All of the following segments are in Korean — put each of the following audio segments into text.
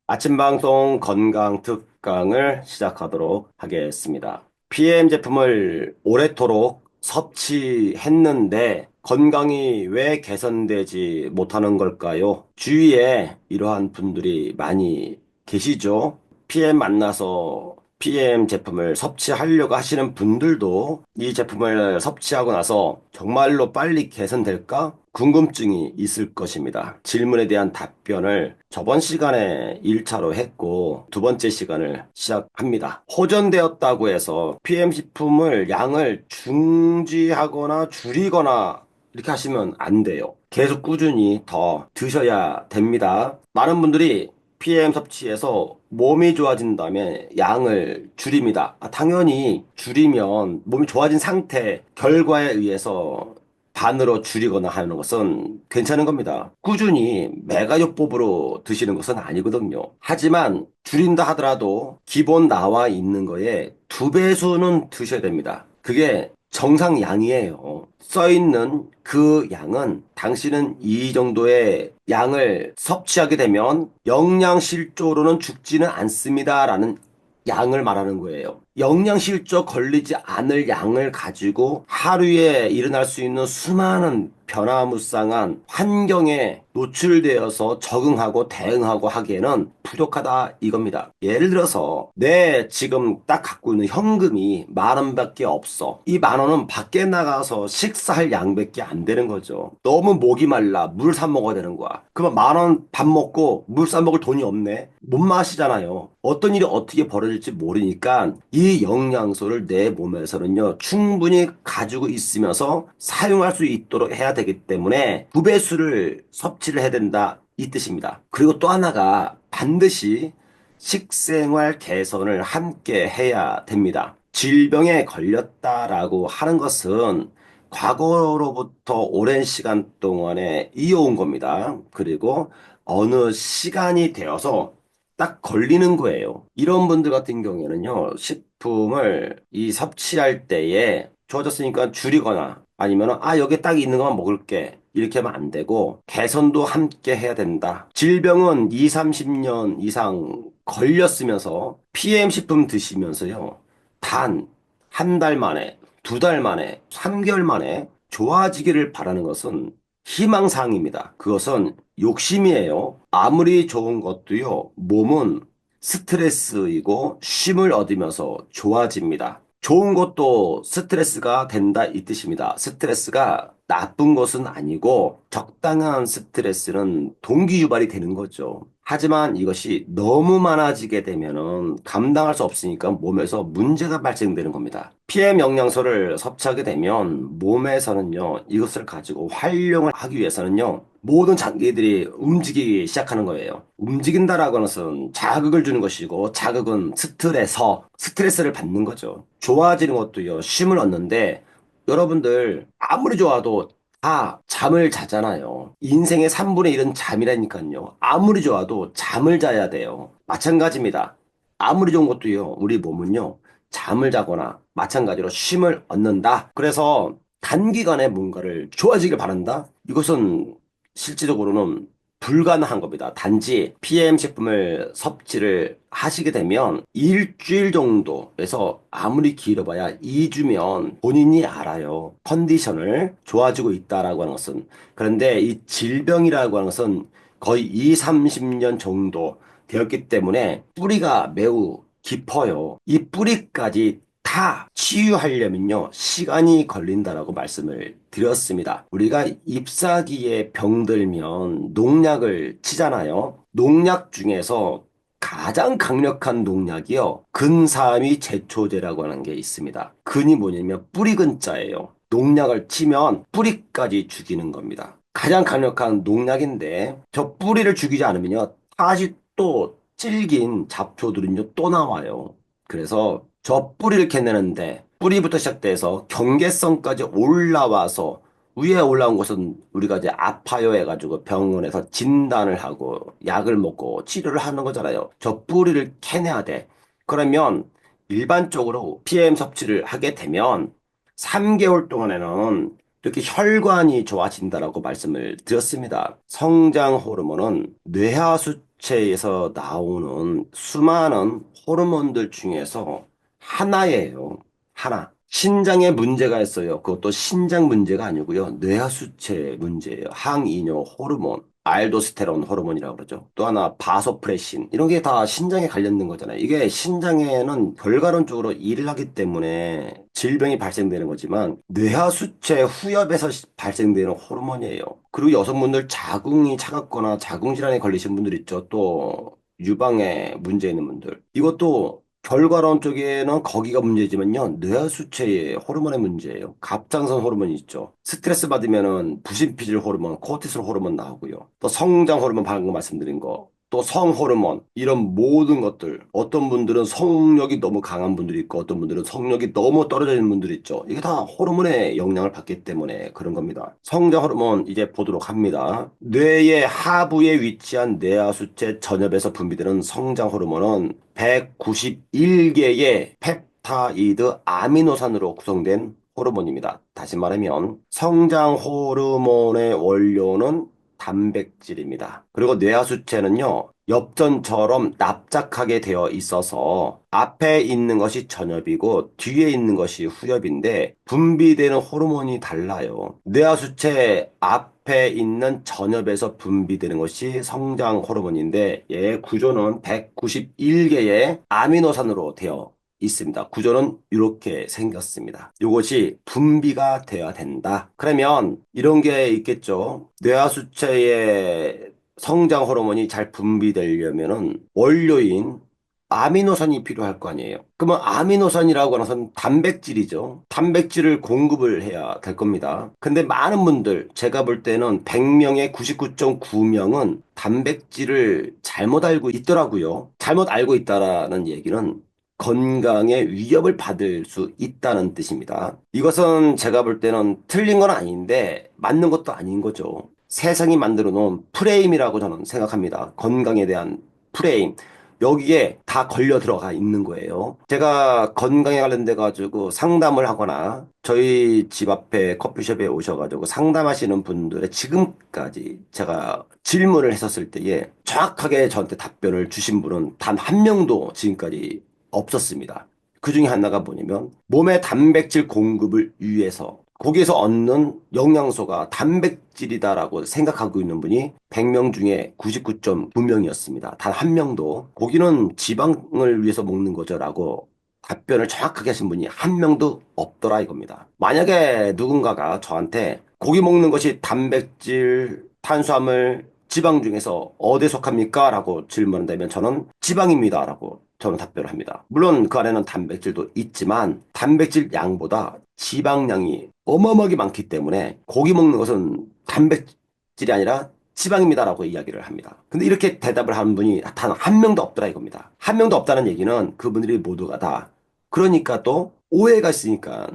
아침 방송 건강 특강을 시작하도록 하겠습니다. PM 제품을 오래도록 섭취했는데 건강이 왜 개선되지 못하는 걸까요? 주위에 이러한 분들이 많이 계시죠? PM 만나서 PM 제품을 섭취하려고 하시는 분들도 이 제품을 섭취하고 나서 정말로 빨리 개선될까? 궁금증이 있을 것입니다. 질문에 대한 답변을 저번 시간에 1차로 했고 두 번째 시간을 시작합니다. 호전되었다고 해서 PM 식품을 양을 중지하거나 줄이거나 이렇게 하시면 안 돼요. 계속 꾸준히 더 드셔야 됩니다. 많은 분들이 PM 섭취해서 몸이 좋아진 다음에 양을 줄입니다. 당연히 줄이면 몸이 좋아진 상태 결과에 의해서 반으로 줄이거나 하는 것은 괜찮은 겁니다. 꾸준히 메가요법으로 드시는 것은 아니거든요. 하지만 줄인다 하더라도 기본 나와 있는 거에 두 배수는 드셔야 됩니다. 그게 정상 양이에요. 써 있는 그 양은 당신은 이 정도의 양을 섭취하게 되면 영양실조로는 죽지는 않습니다라는 양을 말하는 거예요. 영양실조 걸리지 않을 양을 가지고 하루에 일어날 수 있는 수많은 변화무쌍한 환경에 노출되어서 적응하고 대응하고 하기에는 부족하다 이겁니다. 예를 들어서 내 지금 딱 갖고 있는 현금이 10,000원밖에 없어. 이 10,000원은 밖에 나가서 식사할 양밖에 안 되는 거죠. 너무 목이 말라 물 사 먹어야 되는 거야. 그러면 10,000원 밥 먹고 물 사 먹을 돈이 없네. 못 마시잖아요. 어떤 일이 어떻게 벌어질지 모르니까 이 영양소를 내 몸에서는요 충분히 가지고 있으면서 사용할 수 있도록 해야 되기 때문에 두 배수를 섭취를 해야 된다 이 뜻입니다. 그리고 또 하나가 반드시 식생활 개선을 함께 해야 됩니다. 질병에 걸렸다라고 하는 것은 과거로부터 오랜 시간 동안에 이어온 겁니다. 그리고 어느 시간이 되어서 딱 걸리는 거예요. 이런 분들 같은 경우에는요, 식품을 이 섭취할 때에 좋아졌으니까 줄이거나 아니면 여기 딱 있는 것만 먹을게. 이렇게 하면 안 되고 개선도 함께 해야 된다. 질병은 2, 30년 이상 걸렸으면서 PM 식품 드시면서요. 단 한 달 만에, 두 달 만에, 3개월 만에 좋아지기를 바라는 것은 희망사항입니다. 그것은 욕심이에요. 아무리 좋은 것도요, 몸은 스트레스이고 쉼을 얻으면서 좋아집니다. 좋은 것도 스트레스가 된다 이 뜻입니다. 스트레스가 나쁜 것은 아니고 적당한 스트레스는 동기 유발이 되는 거죠. 하지만 이것이 너무 많아지게 되면은 감당할 수 없으니까 몸에서 문제가 발생되는 겁니다. PM 영양소를 섭취하게 되면 몸에서는요, 이것을 가지고 활용을 하기 위해서는요, 모든 장기들이 움직이기 시작하는 거예요. 움직인다라고 하는 것은 자극을 주는 것이고, 자극은 스트레스를 받는 거죠. 좋아지는 것도요, 쉼을 얻는데, 여러분들, 아무리 좋아도 다 잠을 자잖아요. 인생의 3분의 1은 잠이라니까요. 아무리 좋아도 잠을 자야 돼요. 마찬가지입니다. 아무리 좋은 것도요, 우리 몸은요, 잠을 자거나 마찬가지로 쉼을 얻는다. 그래서 단기간에 뭔가를 좋아지길 바란다. 이것은 실질적으로는 불가능한 겁니다. 단지 PM 식품을 섭취를 하시게 되면 일주일 정도에서 아무리 길어봐야 2주면 본인이 알아요. 컨디션을 좋아지고 있다라고 하는 것은. 그런데 이 질병이라고 하는 것은 거의 2, 30년 정도 되었기 때문에 뿌리가 매우 깊어요. 이 뿌리까지 다 치유하려면요, 시간이 걸린다라고 말씀을 드렸습니다. 우리가 ip사귀에 병들면 농약을 치잖아요. 농약 중에서 가장 강력한 농약이요, 근사미 제초제라고 하는 게 있습니다. 근이 뭐냐면 뿌리근자예요. 농약을 치면 뿌리까지 죽이는 겁니다. 가장 강력한 농약인데 저 뿌리를 죽이지 않으면요, 다시 또 질긴 잡초들은요 또 나와요. 그래서 저 뿌리를 캐내는데 뿌리부터 시작돼서 경계선까지 올라와서 위에 올라온 것은 우리가 이제 아파요 해가지고 병원에서 진단을 하고 약을 먹고 치료를 하는 거잖아요. 저 뿌리를 캐내야 돼. 그러면 일반적으로 PM 섭취를 하게 되면 3개월 동안에는 이렇게 혈관이 좋아진다라고 말씀을 드렸습니다. 성장 호르몬은 뇌하수 뇌하수체에서 나오는 수많은 호르몬들 중에서 하나예요. 하나. 신장에 문제가 있어요. 그것도 신장 문제가 아니고요. 뇌하수체 문제예요. 항이뇨 호르몬, 알도스테론 호르몬이라고 그러죠. 또 하나 바소프레신. 이런 게 다 신장에 관련된 거잖아요. 이게 신장에는 결과론적으로 일을 하기 때문에 질병이 발생되는 거지만 뇌하수체 후엽에서 발생되는 호르몬이에요. 그리고 여성분들 자궁이 차갑거나 자궁 질환에 걸리신 분들 있죠. 또 유방에 문제 있는 분들. 이것도 결과론 쪽에는 거기가 문제지만요. 뇌하수체의 호르몬의 문제예요. 갑상선 호르몬이 있죠. 스트레스 받으면은 부신피질 호르몬, 코르티솔 호르몬 나오고요. 또 성장 호르몬 방금 말씀드린 거. 또 성호르몬 이런 모든 것들 어떤 분들은 성욕이 너무 강한 분들이 있고 어떤 분들은 성욕이 너무 떨어져 있는 분들이 있죠. 이게 다 호르몬의 영향을 받기 때문에 그런 겁니다. 성장 호르몬 이제 보도록 합니다. 뇌의 하부에 위치한 뇌하수체 전엽에서 분비되는 성장 호르몬은 191개의 펩타이드 아미노산으로 구성된 호르몬입니다. 다시 말하면 성장 호르몬의 원료는 단백질입니다. 그리고 뇌하수체는요, 엽전처럼 납작하게 되어 있어서 앞에 있는 것이 전엽이고 뒤에 있는 것이 후엽인데 분비되는 호르몬이 달라요. 뇌하수체 앞에 있는 전엽에서 분비되는 것이 성장 호르몬인데 얘 구조는 191개의 아미노산으로 되어 있습니다. 구조는 이렇게 생겼습니다. 이것이 분비가 되어야 된다. 그러면 이런 게 있겠죠. 뇌하수체의 성장 호르몬이 잘 분비되려면은 원료인 아미노산이 필요할 거 아니에요. 그러면 아미노산이라고 하는 것은 단백질이죠. 단백질을 공급을 해야 될 겁니다. 근데 많은 분들, 제가 볼 때는 100명의 99.9명은 단백질을 잘못 알고 있더라고요. 잘못 알고 있다라는 얘기는 건강에 위협을 받을 수 있다는 뜻입니다. 이것은 제가 볼 때는 틀린 건 아닌데 맞는 것도 아닌 거죠. 세상이 만들어 놓은 프레임이라고 저는 생각합니다. 건강에 대한 프레임. 여기에 다 걸려 들어가 있는 거예요. 제가 건강에 관련돼 가지고 상담을 하거나 저희 집 앞에 커피숍에 오셔가지고 상담하시는 분들의 지금까지 제가 질문을 했었을 때에 정확하게 저한테 답변을 주신 분은 단 한 명도 지금까지 없었습니다. 그 중에 하나가 뭐냐면 몸의 단백질 공급을 위해서 거기에서 얻는 영양소가 단백질이다라고 생각하고 있는 분이 100명 중에 99.9명이었습니다. 단 한 명도 고기는 지방을 위해서 먹는 거죠라고 답변을 정확하게 하신 분이 한 명도 없더라 이겁니다. 만약에 누군가가 저한테 고기 먹는 것이 단백질, 탄수화물, 지방 중에서 어디에 속합니까? 라고 질문한다면 저는 지방입니다. 라고 저는 답변을 합니다. 물론 그 안에는 단백질도 있지만 단백질 양보다 지방량이 어마어마하게 많기 때문에 고기 먹는 것은 단백질이 아니라 지방입니다라고 이야기를 합니다. 근데 이렇게 대답을 하는 분이 단 한 명도 없더라 이겁니다. 한 명도 없다는 얘기는 그분들이 모두가 다 그러니까 또 오해가 있으니까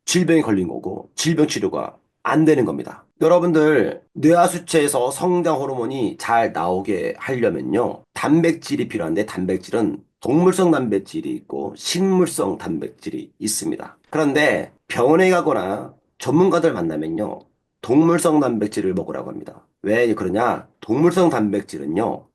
질병이 걸린 거고 질병 치료가 안 되는 겁니다. 여러분들 뇌하수체에서 성장 호르몬이 잘 나오게 하려면요. 단백질이 필요한데 단백질은 동물성 단백질이 있고 식물성 단백질이 있습니다. 그런데 병원에 가거나 전문가들 만나면요. 동물성 단백질을 먹으라고 합니다. 왜 그러냐? 동물성 단백질은요.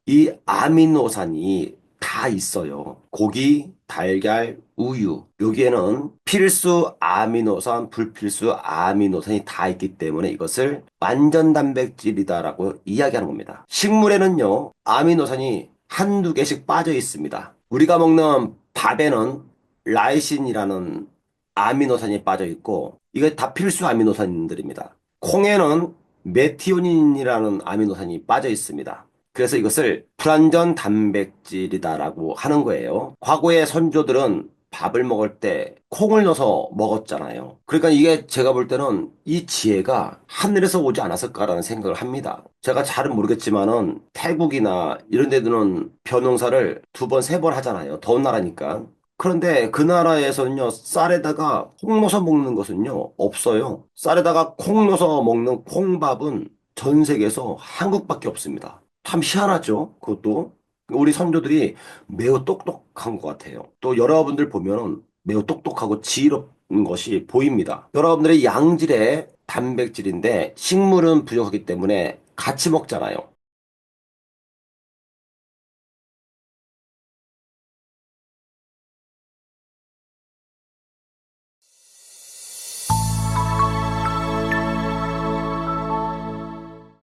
이 아미노산이 다 있어요. 고기, 달걀, 우유. 여기에는 필수 아미노산, 불필수 아미노산이 다 있기 때문에 이것을 완전 단백질이다라고 이야기하는 겁니다. 식물에는요, 아미노산이 한두 개씩 빠져 있습니다. 우리가 먹는 밥에는 라이신이라는 아미노산이 빠져 있고, 이게 다 필수 아미노산들입니다. 콩에는 메티오닌이라는 아미노산이 빠져 있습니다. 그래서 이것을 불완전 단백질이다라고 하는 거예요. 과거의 선조들은 밥을 먹을 때 콩을 넣어서 먹었잖아요. 그러니까 이게 제가 볼 때는 이 지혜가 하늘에서 오지 않았을까라는 생각을 합니다. 제가 잘은 모르겠지만은 태국이나 이런 데들은 벼농사를 두 번, 세 번 하잖아요. 더운 나라니까. 그런데 그 나라에서는요, 쌀에다가 콩 넣어서 먹는 것은요, 없어요. 쌀에다가 콩 넣어서 먹는 콩밥은 전 세계에서 한국밖에 없습니다. 참 희한하죠, 그것도. 우리 선조들이 매우 똑똑한 것 같아요. 또 여러분들 보면은 매우 똑똑하고 지혜로운 것이 보입니다. 여러분들의 양질의 단백질인데 식물은 부족하기 때문에 같이 먹잖아요.